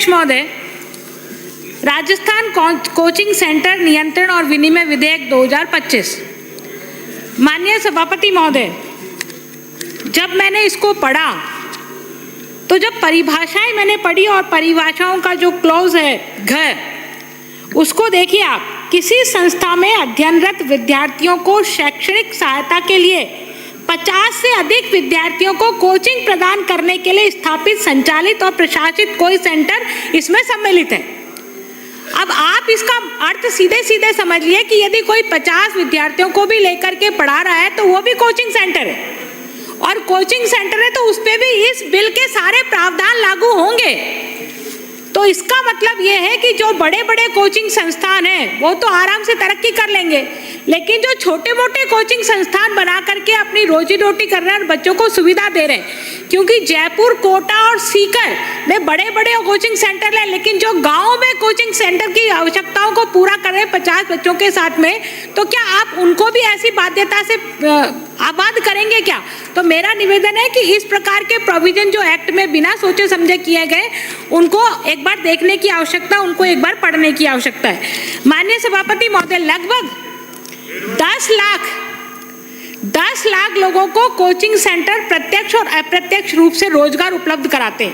महोदय, Rajasthan coaching centre नियंत्रण और विनिमय विधेयक 2025। माननीय सभापति महोदय, जब मैंने इसको पढ़ा तो जब परिभाषाएं मैंने पढ़ी और परिभाषाओं का जो क्लॉज है घ, उसको देखिए आप, किसी संस्था में अध्ययनरत विद्यार्थियों को शैक्षणिक सहायता के लिए 50 से अधिक विद्यार्थियों को कोचिंग प्रदान करने के लिए स्थापित, संचालित और प्रशासित कोई सेंटर इसमें सम्मिलित है। अब आप इसका अर्थ सीधे सीधे समझिए कि यदि कोई 50 विद्यार्थियों को भी लेकर के पढ़ा रहा है तो वो भी कोचिंग सेंटर है, और कोचिंग सेंटर है तो उस पे भी इस बिल के सारे प्रावधान लागू होंगे। तो इसका मतलब ये है कि जो बड़े बड़े कोचिंग संस्थान हैं वो तो आराम से तरक्की कर लेंगे, लेकिन जो छोटे मोटे कोचिंग संस्थान बना करके अपनी रोजी रोटी कर रहे हैं और बच्चों को सुविधा दे रहे हैं, क्योंकि जयपुर, कोटा और सीकर में बड़े बड़े कोचिंग सेंटर हैं, लेकिन जो गाँव में कोचिंग सेंटर की आवश्यकताओं को पूरा कर रहे हैं 50 बच्चों के साथ में, तो क्या आप उनको भी ऐसी बाध्यता से आबाद करेंगे क्या? तो मेरा निवेदन है कि इस प्रकार के प्रोविजन जो एक्ट में बिना सोचे समझे किए गए, उनको एक बार देखने की आवश्यकता, उनको एक बार पढ़ने की आवश्यकता है। माननीय सभापति महोदय, लगभग 10 लाख लोगों को कोचिंग सेंटर प्रत्यक्ष और अप्रत्यक्ष रूप से रोजगार उपलब्ध कराते हैं,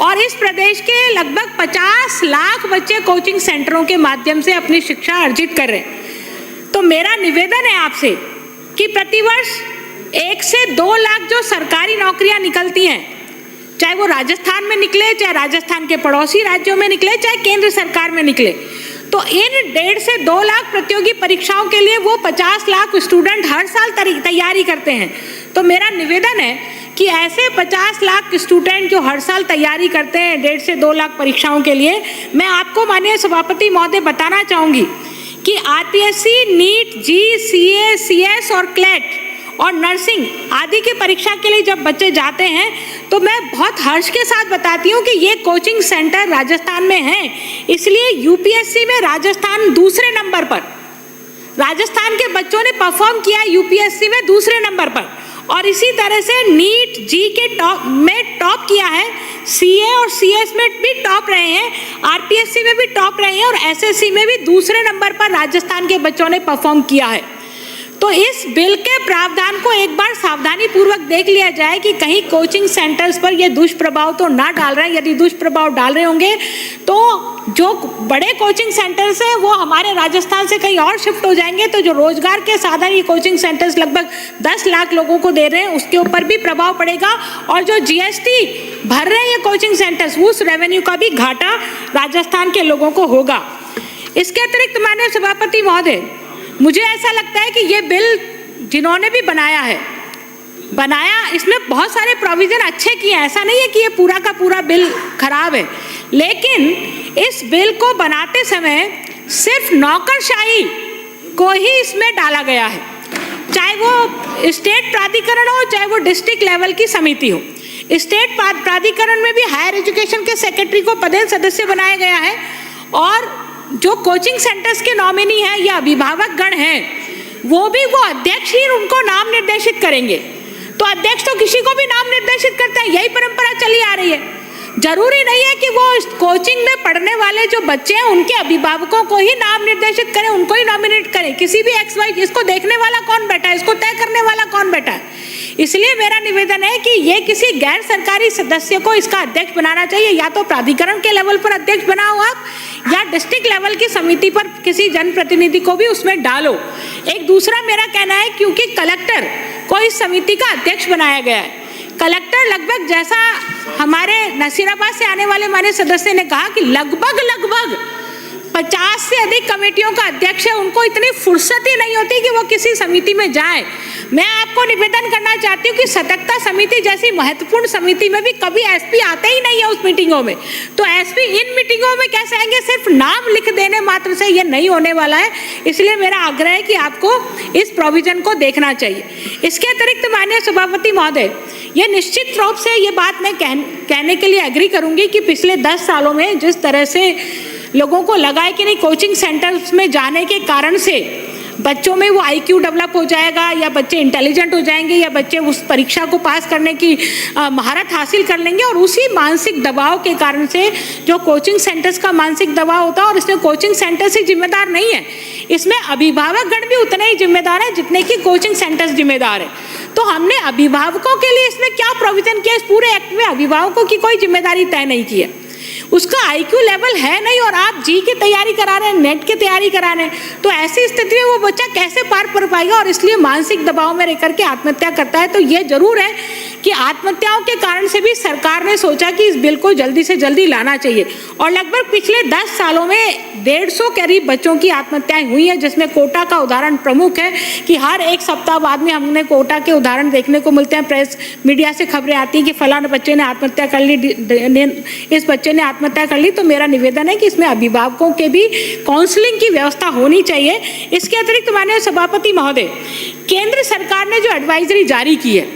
और इस प्रदेश के लगभग 50 लाख बच्चे कोचिंग सेंटरों के माध्यम से अपनी शिक्षा अर्जित कर रहे हैं। तो मेरा निवेदन है आपसे कि प्रतिवर्ष 1 से 2 लाख जो सरकारी नौकरियां निकलती हैं, चाहे वो राजस्थान में निकले, चाहे राजस्थान के पड़ोसी राज्यों में निकले, चाहे केंद्र सरकार में निकले, तो इन 1.5 से 2 लाख प्रतियोगी परीक्षाओं के लिए वो 50 लाख स्टूडेंट हर साल तैयारी करते हैं। तो मेरा निवेदन है कि ऐसे 50 लाख स्टूडेंट जो हर साल तैयारी करते हैं 1.5 से 2 लाख परीक्षाओं के लिए, मैं आपको माननीय सभापति महोदय बताना चाहूँगी कि आरपीएससी, नीट, जी, सीए, सीएस और क्लेट और नर्सिंग आदि की परीक्षा के लिए जब बच्चे जाते हैं तो मैं बहुत हर्ष के साथ बताती हूँ कि ये कोचिंग सेंटर राजस्थान में हैं। इसलिए यूपीएससी में राजस्थान दूसरे नंबर पर, राजस्थान के बच्चों ने परफॉर्म किया यूपीएससी में दूसरे नंबर पर, और इसी तरह से नीट, जी के टॉप किया है, सीए और सीएस में भी टॉप रहे हैं, आरपीएससी में भी टॉप रहे हैं, और एसएससी में भी दूसरे नंबर पर राजस्थान के बच्चों ने परफॉर्म किया है। तो इस बिल के प्रावधान को एक बार सावधानी पूर्वक देख लिया जाए कि कहीं कोचिंग सेंटर्स पर ये दुष्प्रभाव तो ना डाल रहे हैं। यदि दुष्प्रभाव डाल रहे होंगे तो जो बड़े कोचिंग सेंटर्स हैं वो हमारे राजस्थान से कहीं और शिफ्ट हो जाएंगे, तो जो रोजगार के साधन ये कोचिंग सेंटर्स लगभग 10 लाख लोगों को दे रहे हैं उसके ऊपर भी प्रभाव पड़ेगा, और जो जीएसटी भर रहे हैं ये कोचिंग सेंटर्स, उस रेवेन्यू का भी घाटा राजस्थान के लोगों को होगा। इसके अतिरिक्त माननीय सभापति महोदय, मुझे ऐसा लगता है कि ये बिल जिन्होंने भी बनाया, इसमें बहुत सारे प्रोविजन अच्छे किए हैं, ऐसा नहीं है कि ये पूरा का पूरा बिल खराब है, लेकिन इस बिल को बनाते समय सिर्फ नौकरशाही को ही इसमें डाला गया है, चाहे वो स्टेट प्राधिकरण हो, चाहे वो डिस्ट्रिक्ट लेवल की समिति हो। स्टेट प्राधिकरण में भी हायर एजुकेशन के सेक्रेटरी को पदेन सदस्य बनाया गया है, और जो कोचिंग सेंटर्स के नॉमिनी हैं या अभिभावक गण हैं वो अध्यक्ष ही उनको नाम निर्देशित करेंगे। तो अध्यक्ष तो किसी को भी नाम निर्देशित करता है, यही परंपरा चली आ रही है। जरूरी नहीं है कि वो कोचिंग में पढ़ने वाले जो बच्चे हैं उनके अभिभावकों को ही नाम निर्देशित करें, उनको ही नॉमिनेट करें, किसी भी एक्स वाई। इसको देखने वाला कौन बैठा है, इसको तय करने वाला कौन बैठा है? इसलिए मेरा निवेदन है कि ये किसी गैर सरकारी सदस्य को इसका अध्यक्ष बनाना चाहिए, या तो प्राधिकरण के लेवल पर अध्यक्ष बनाओ आप, या डिस्ट्रिक्ट लेवल की समिति पर किसी जनप्रतिनिधि को भी उसमें डालो। एक दूसरा मेरा कहना है, क्योंकि कलेक्टर को इस समिति का अध्यक्ष बनाया गया है, कलेक्टर लगभग, जैसा हमारे नसीराबाद से आने वाले हमारे सदस्य ने कहा, कि लगभग 50 से अधिक कमेटियों का अध्यक्ष है, उनको इतनी फुर्सत ही नहीं होती कि वो किसी समिति में जाए। मैं आपको निवेदन करना चाहती हूँ कि सतर्कता समिति जैसी महत्वपूर्ण समिति में भी कभी एसपी आते ही नहीं है उस मीटिंगों में, तो एसपी इन मीटिंगों में कैसे आएंगे? सिर्फ नाम लिख देने मात्र से ये नहीं होने वाला है। इसलिए मेरा आग्रह है कि आपको इस प्रोविजन को देखना चाहिए। इसके अतिरिक्त माननीय सभापति महोदय, ये निश्चित रूप से ये बात मैं कहने के लिए एग्री करूंगी कि पिछले 10 सालों में जिस तरह से लोगों को लगा है कि नहीं, कोचिंग सेंटर्स में जाने के कारण से बच्चों में वो आईक्यू डेवलप हो जाएगा, या बच्चे इंटेलिजेंट हो जाएंगे, या बच्चे उस परीक्षा को पास करने की महारत हासिल कर लेंगे। और उसी मानसिक दबाव के कारण से जो कोचिंग सेंटर्स का मानसिक दबाव होता है, और इसमें कोचिंग सेंटर्स ही जिम्मेदार नहीं है, इसमें अभिभावकगण भी उतने ही जिम्मेदार हैं जितने कि कोचिंग सेंटर्स जिम्मेदार है। तो हमने अभिभावकों के लिए इसमें क्या प्रोविजन किया, इस पूरे एक्ट में अभिभावकों की कोई जिम्मेदारी तय नहीं की है। उसका आईक्यू लेवल है नहीं, और आप जी की तैयारी करा रहे हैं, नेट की तैयारी करा रहे हैं, तो ऐसी स्थिति में वो बच्चा कैसे पार कर पाएगा, और इसलिए मानसिक दबाव में रह करके आत्महत्या करता है। तो ये जरूर है कि आत्महत्याओं के कारण से भी सरकार ने सोचा कि इस बिल को जल्दी से जल्दी लाना चाहिए। और लगभग पिछले 10 सालों में 150 करीब बच्चों की आत्महत्याएं हुई हैं, जिसमें कोटा का उदाहरण प्रमुख है कि हर एक सप्ताह बाद में हमने कोटा के उदाहरण देखने को मिलते हैं। प्रेस मीडिया से खबरें आती हैं कि फलाना बच्चे ने आत्महत्या कर ली, इस बच्चे ने आत्महत्या कर ली। तो मेरा निवेदन है कि इसमें अभिभावकों के भी काउंसलिंग की व्यवस्था होनी चाहिए। इसके अतिरिक्त माननीय सभापति महोदय, केंद्र सरकार ने जो एडवाइजरी जारी की है,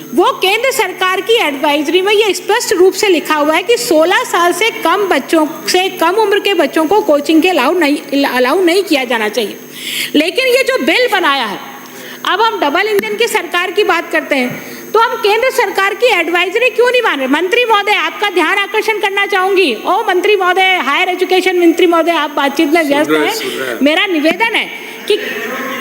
वो केंद्र सरकार की एडवाइजरी में ये स्पष्ट रूप से लिखा हुआ है कि 16 साल से कम बच्चों से कम उम्र के बच्चों को कोचिंग के अलाउ नहीं किया जाना चाहिए। लेकिन ये जो बिल बनाया है, अब हम डबल इंजन की सरकार की बात करते हैं, तो हम केंद्र सरकार की एडवाइजरी क्यों नहीं मान रहे? मंत्री महोदय, आपका ध्यान आकर्षण करना चाहूंगी। ओ मंत्री महोदय, हायर एजुकेशन मंत्री महोदय, आप बातचीत में व्यस्त हैं। मेरा निवेदन है कि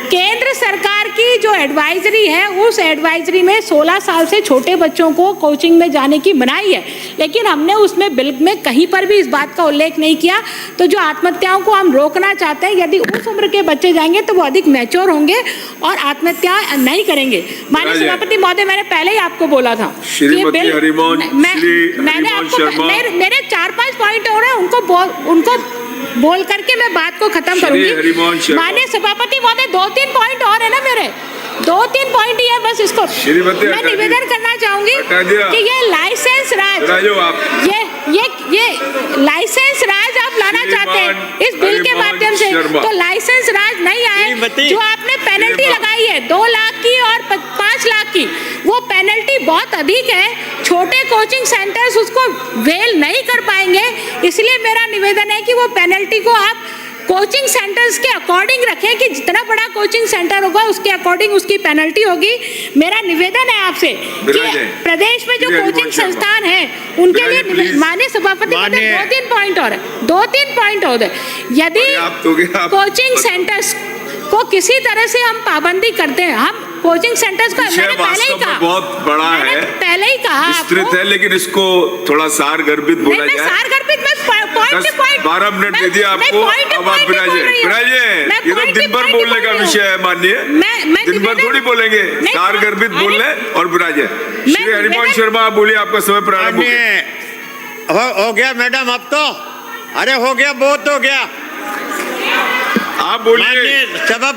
केंद्र सरकार की जो एडवाइजरी है, उस एडवाइजरी में 16 साल से छोटे बच्चों को कोचिंग में जाने की मनाही है, लेकिन हमने उसमें बिल में कहीं पर भी इस बात का उल्लेख नहीं किया। तो जो आत्महत्याओं को हम रोकना चाहते हैं, यदि उस उम्र के बच्चे जाएंगे तो वो अधिक मैच्योर होंगे और आत्महत्या नहीं करेंगे। माननीय सभापति महोदय, मैंने पहले ही आपको बोला था कि मेरे 4-5 पॉइंट और हैं, उनको बोल करके मैं बात को खत्म करूंगी। माननीय सभापति महोदय, 2-3 पॉइंट और है ना मेरे, 2-3 पॉइंट ही है बस। इसको मैं निवेदन करना चाहूंगी कि ये लाइसेंस राज, ये लाइसेंस राज आप लाना चाहते हैं इस बिल के माध्यम से, तो लाइसेंस राज नहीं आए। जो आपने पेनल्टी लगाई है 2 लाख की और 5 लाख की, वो पेनल्टी बहुत अधिक है। छोटे कोचिंग सेंटर्स उसको वेल नहीं कर पाएंगे, इसलिए मेरा निवेदन है कि वो पेनल्टी को आप कोचिंग सेंटर्स के अकॉर्डिंग रखें कि जितना बड़ा कोचिंग सेंटर होगा उसके अकॉर्डिंग उसकी पेनल्टी होगी। मेरा निवेदन है आपसे कि प्रदेश में जो कोचिंग संस्थान है उनके लिए माननीय सभापति, 2-3 पॉइंट और है, 2-3 पॉइंट और है। यदि कोचिंग सेंटर्स को किसी तरह से हम पाबंदी करते हैं, हम कोचिंग सेंटर्स का, मैंने पहले ही कहा, बहुत बड़ा है, पहले ही कहा विस्तृत है, लेकिन इसको थोड़ा सारगर्भित बोला जाए। सारगर्भित में पॉइंट 12 मिनट दे दिए आपको, अब आप बिराजे। ये तो दिन भर बोलने का विषय है माननीय, दिन भर थोड़ी बोलेंगे, सारगर्भित बोल रहे और बिराजे। श्री हरिमोहन शर्मा, आप बोलिए, आपका समय प्रारंभ हो गया मैडम, अब तो अरे हो गया, बहुत हो गया। आप बोलिए। सभापति